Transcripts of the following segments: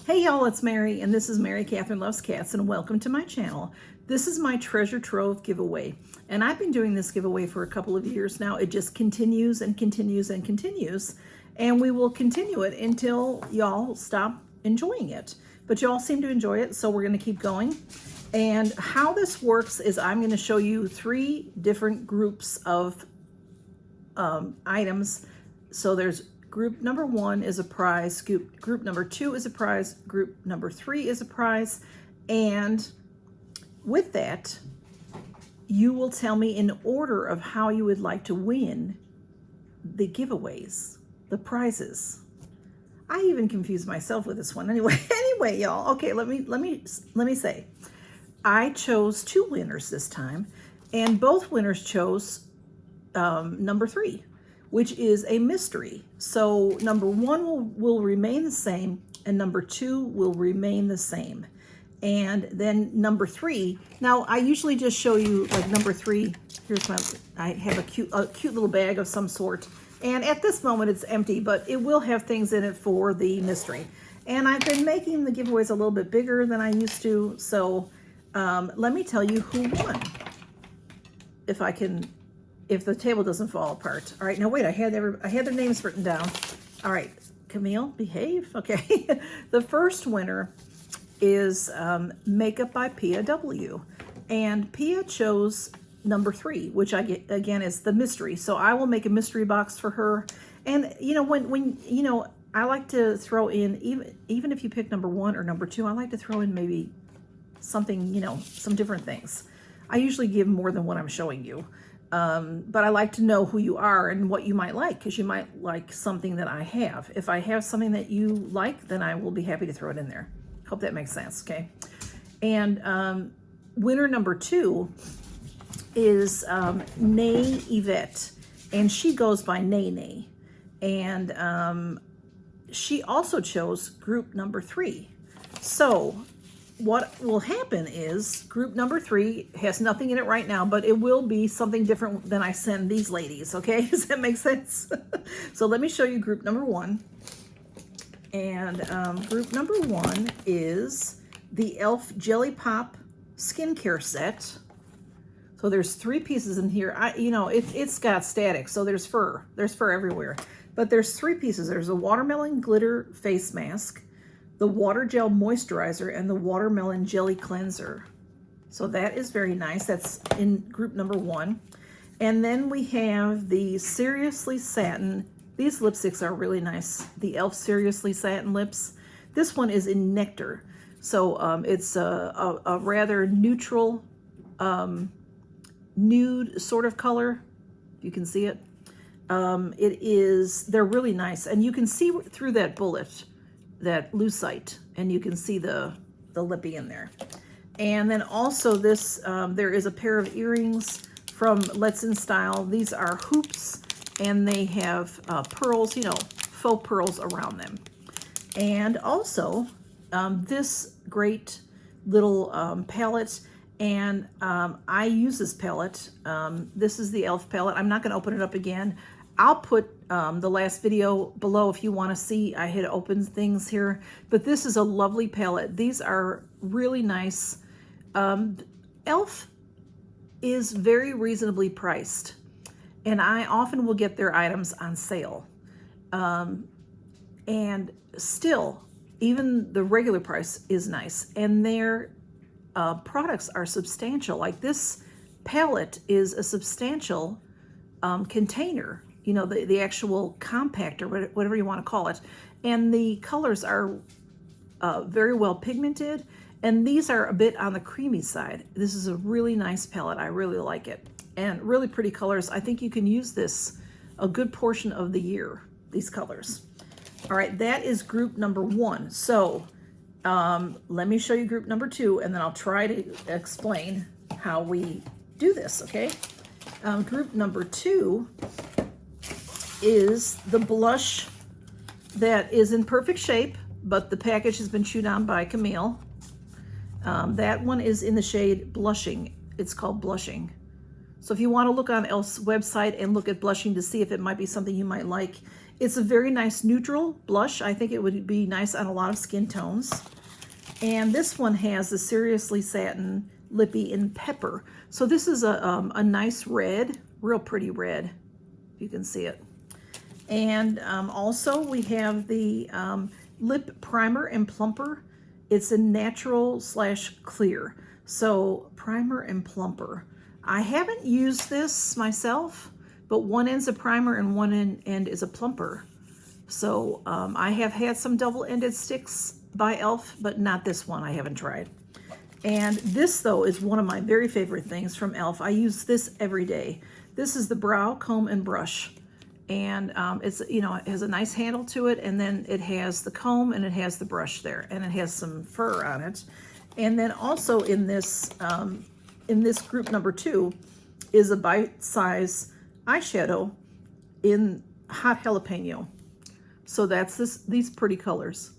Hey y'all, it's Mary, and this is Mary Catherine Loves Cats, and welcome to my channel. This is my Treasure Trove giveaway, and I've been doing this giveaway for a couple of years now. It just continues and continues and continues, and we will continue it until y'all stop enjoying it. But y'all seem to enjoy it, so we're going to keep going. And how this works is I'm going to show you 3 different groups of items. So there's group number 1 is a prize, group number 2 is a prize, group number 3 is a prize, and with that, you will tell me in order of how you would like to win the giveaways, the prizes. I even confused myself with this one. Anyway, y'all. Okay, let me say, I chose 2 winners this time, and both winners chose number 3. Which is a mystery. So number 1 will remain the same, and number 2 will remain the same. And then number 3, now I usually just show you like number 3, here's I have a cute little bag of some sort. And at this moment it's empty, but it will have things in it for the mystery. And I've been making the giveaways a little bit bigger than I used to. So let me tell you who won. If the table doesn't fall apart. All right, now wait, I had their names written down. All right, Camille, behave. Okay, the first winner is Makeup by Pia W. And Pia chose number 3, which again is the mystery. So I will make a mystery box for her. And you know, when you know, I like to throw in, even if you pick number 1 or number 2, I like to throw in maybe something, you know, some different things. I usually give more than what I'm showing you. But I like to know who you are and what you might like, because you might like something that I have. If I have something that you like, then I will be happy to throw it in there. Hope that makes sense, okay? And winner number 2 is Nay Yvette, and she goes by Nay Nay. And she also chose group number 3. So what will happen is group number 3 has nothing in it right now, but it will be something different than I send these ladies, okay? Does that make sense? So let me show you group number 1. And group number 1 is the e.l.f. Jelly Pop Skincare Set. So there's 3 pieces in here. You know, it's got static, so there's fur. There's fur everywhere. But there's 3 pieces. There's a watermelon glitter face mask, the water gel moisturizer, and the watermelon jelly cleanser. So that is very nice. That's in group number 1. And then we have the Seriously Satin. These lipsticks are really nice. The e.l.f. Seriously Satin lips. This one is in Nectar. So it's a rather neutral, nude sort of color. You can see it. They're really nice. And you can see through that bullet, that lucite, and you can see the lippy in there. And then also this, there is a pair of earrings from Let's In Style. These are hoops, and they have pearls, you know, faux pearls around them. And also this great little palette, and I use this palette. This is the e.l.f. palette. I'm not going to open it up again. I'll put the last video below if you want to see. I had opened things here, but this is a lovely palette. These are really nice. e.l.f. is very reasonably priced, and I often will get their items on sale. And still, even the regular price is nice, and their products are substantial. Like this palette is a substantial container. You know, the actual compact, or whatever you want to call it. And the colors are very well pigmented, and these are a bit on the creamy side. This is a really nice palette. I really like it. And really pretty colors. I think you can use this a good portion of the year, these colors. All right, that is group number 1. So let me show you group number 2, and then I'll try to explain how we do this, okay? Group number 2 is the blush that is in perfect shape, but the package has been chewed on by Camille. That one is in the shade Blushing. It's called Blushing. So if you want to look on e.l.f.'s website and look at Blushing to see if it might be something you might like, It's a very nice neutral blush. I think it would be nice on a lot of skin tones. And this one has the Seriously Satin Lippy in Pepper. So this is a nice red, real pretty red, if you can see it. And also we have the Lip Primer and Plumper. It's a natural / clear. So primer and plumper. I haven't used this myself, but one end's a primer and one end is a plumper. So I have had some double-ended sticks by e.l.f., but not this one. I haven't tried. And this, though, is one of my very favorite things from e.l.f. I use this every day. This is the Brow Comb and Brush. And it's, you know, it has a nice handle to it, and then it has the comb and it has the brush there, and it has some fur on it. And then also in this group number 2 is a bite-size eyeshadow in Hot Jalapeno. So that's these pretty colors.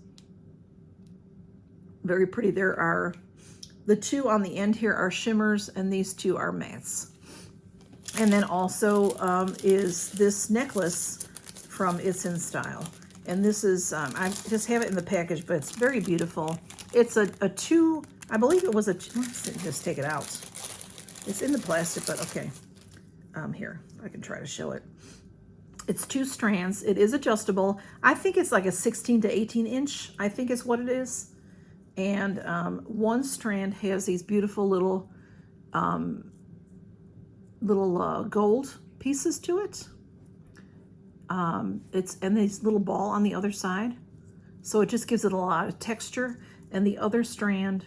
Very pretty. There are the 2 on the end here are shimmers, and these 2 are mattes. And then also is this necklace from It's in Style. And this is, I just have it in the package, but it's very beautiful. It's a 2, I believe it was let's just take it out. It's in the plastic, but okay. Here, I can try to show it. It's 2 strands. It is adjustable. I think it's like a 16 to 18 inch, I think is what it is. And one strand has these beautiful little gold pieces to it. And this little ball on the other side. So it just gives it a lot of texture. And the other strand,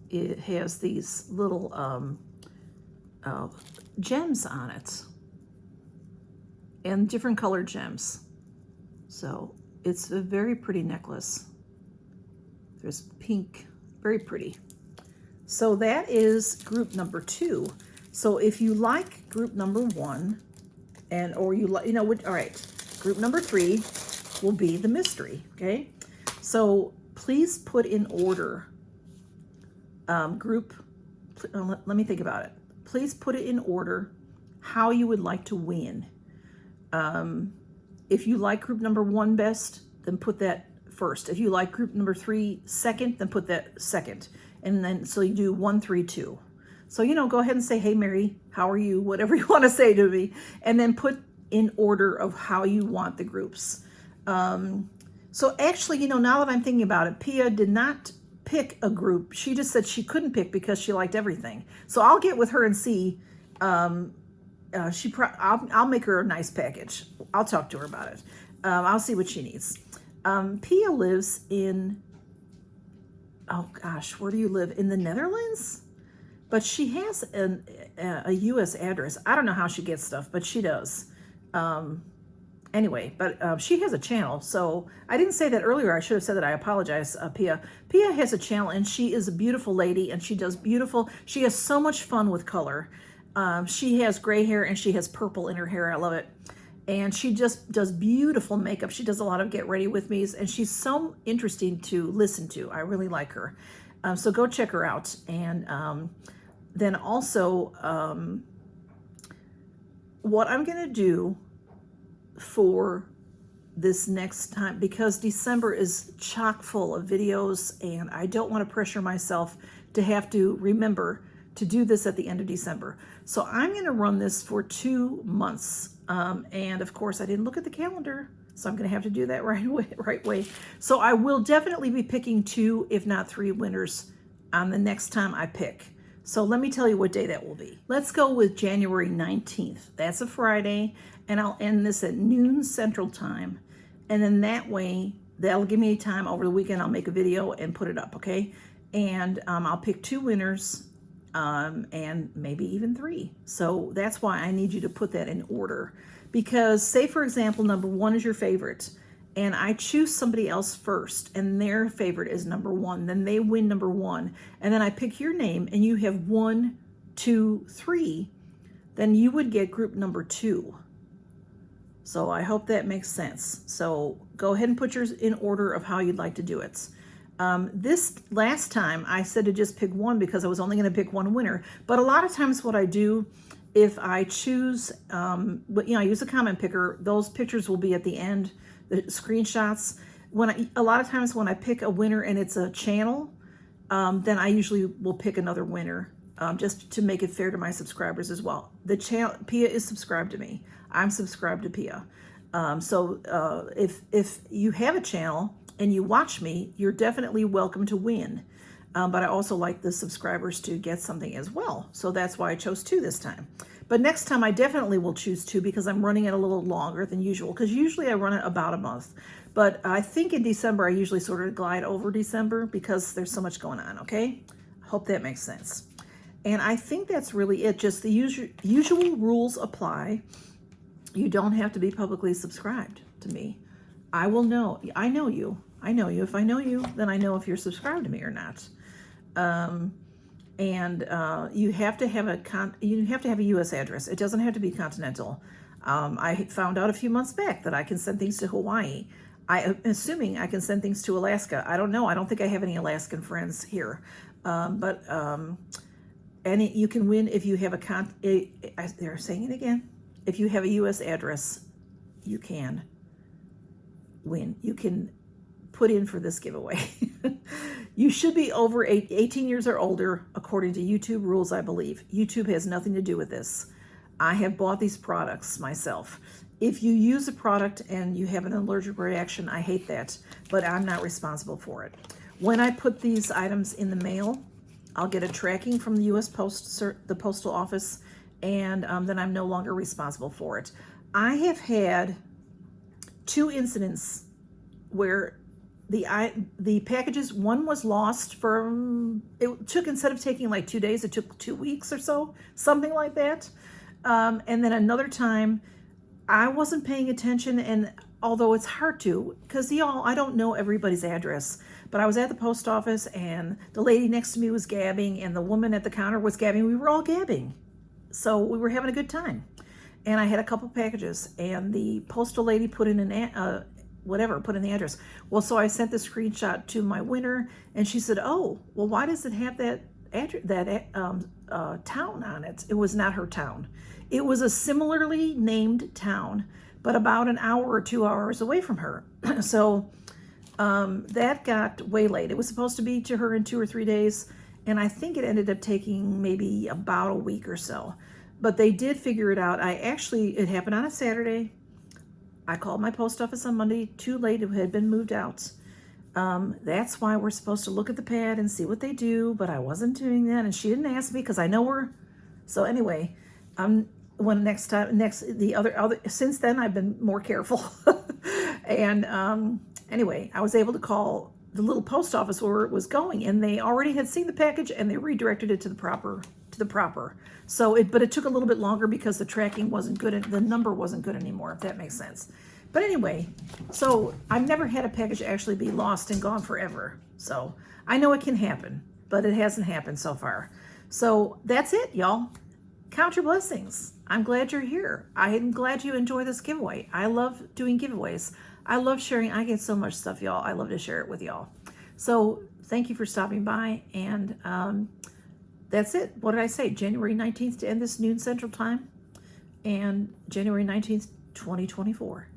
it has these little gems on it. And different colored gems. So it's a very pretty necklace. There's pink, very pretty. So that is group number 2. So if you like group number 1, or you like, all right, group number 3 will be the mystery, okay? So please put in order, let me think about it. Please put it in order how you would like to win. If you like group number 1 best, then put that first. If you like group number 3 second, then put that second. And then, so you do 1, 3, 2. So, go ahead and say, hey, Mary, how are you? Whatever you want to say to me. And then put in order of how you want the groups. So actually, now that I'm thinking about it, Pia did not pick a group. She just said she couldn't pick because she liked everything. So I'll get with her and see. I'll make her a nice package. I'll talk to her about it. I'll see what she needs. Pia lives in, oh gosh, where do you live? In the Netherlands? But she has a U.S. address. I don't know how she gets stuff, but she does. Anyway, but she has a channel. So I didn't say that earlier. I should have said that. I apologize, Pia. Pia has a channel, and she is a beautiful lady, and she does beautiful. She has so much fun with color. She has gray hair, and she has purple in her hair. I love it. And she just does beautiful makeup. She does a lot of get ready with me's, and she's so interesting to listen to. I really like her. So go check her out. And then also, what I'm going to do for this next time, because December is chock full of videos, and I don't want to pressure myself to have to remember to do this at the end of December. So I'm going to run this for 2 months. And of course, I didn't look at the calendar, so I'm going to have to do that right away. So I will definitely be picking 2, if not 3 winners on the next time I pick. So let me tell you what day that will be. Let's go with January 19th. That's a Friday, and I'll end this at noon Central Time. And then that way, that'll give me time over the weekend. I'll make a video and put it up, okay? And I'll pick 2 winners, and maybe even 3. So that's why I need you to put that in order. Because say, for example, number 1 is your favorite, and I choose somebody else first, and their favorite is number 1, then they win number 1, and then I pick your name, and you have 1, 2, 3, then you would get group number 2. So I hope that makes sense. So go ahead and put yours in order of how you'd like to do it. This last time I said to just pick 1 because I was only going to pick 1 winner, but a lot of times what I do If I choose, but I use a comment picker, those pictures will be at the end, the screenshots. A lot of times when I pick a winner and it's a channel, then I usually will pick another winner, just to make it fair to my subscribers as well. The channel, Pia is subscribed to me. I'm subscribed to Pia. So if you have a channel and you watch me, you're definitely welcome to win. But I also like the subscribers to get something as well. So that's why I chose 2 this time. But next time I definitely will choose 2 because I'm running it a little longer than usual. Because usually I run it about a month. But I think in December I usually sort of glide over December because there's so much going on, okay? Hope that makes sense. And I think that's really it. Just the usual rules apply. You don't have to be publicly subscribed to me. I will know. I know you. I know you. If I know you, then I know if you're subscribed to me or not. You have to have a U.S. address. It doesn't have to be continental. I found out a few months back that I can send things to Hawaii. I'm assuming I can send things to Alaska. I don't know. I don't think I have any Alaskan friends here. You can win if you have they're saying it again. If you have a U.S. address, you can win. You can put in for this giveaway. You should be over 18 years or older, according to YouTube rules, I believe. YouTube has nothing to do with this. I have bought these products myself. If you use a product and you have an allergic reaction, I hate that, but I'm not responsible for it. When I put these items in the mail, I'll get a tracking from the U.S. the Postal Office, and then I'm no longer responsible for it. I have had 2 incidents where the packages, one was lost instead of taking like 2 days, it took 2 weeks or so, something like that. And then another time I wasn't paying attention, and although it's hard to, because I don't know everybody's address, but I was at the post office and the lady next to me was gabbing and the woman at the counter was gabbing. We were all gabbing. So we were having a good time. And I had a couple packages and the postal lady put in put in the address. Well, so I sent the screenshot to my winner and she said, oh, well, why does it have that town on it? It was not her town. It was a similarly named town, but about an hour or 2 hours away from her. So that got way late. It was supposed to be to her in 2 or 3 days, and I think it ended up taking maybe about a week or so. But they did figure it out. It happened on a Saturday. I called my post office on Monday, too late. It had been moved out. That's why we're supposed to look at the pad and see what they do, but I wasn't doing that, and she didn't ask me because I know her. So anyway, since then I've been more careful. And anyway, I was able to call the little post office where it was going, and they already had seen the package and they redirected it to the proper. But it took a little bit longer because the tracking wasn't good and the number wasn't good anymore, if that makes sense. But anyway, so I've never had a package actually be lost and gone forever. So I know it can happen, but it hasn't happened so far. So that's it, y'all. Count your blessings. I'm glad you're here. I am glad you enjoy this giveaway. I love doing giveaways. I love sharing. I get so much stuff, y'all. I love to share it with y'all. So thank you for stopping by. And that's it. What did I say? January 19th to end this noon Central Time. And January 19th, 2024.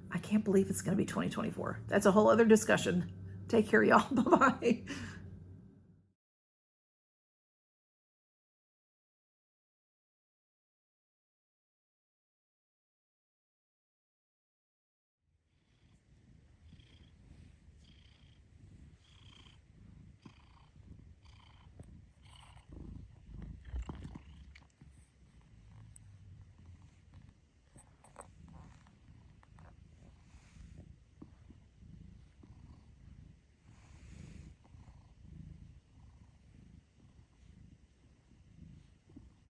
I can't believe it's going to be 2024. That's a whole other discussion. Take care, y'all. Bye-bye.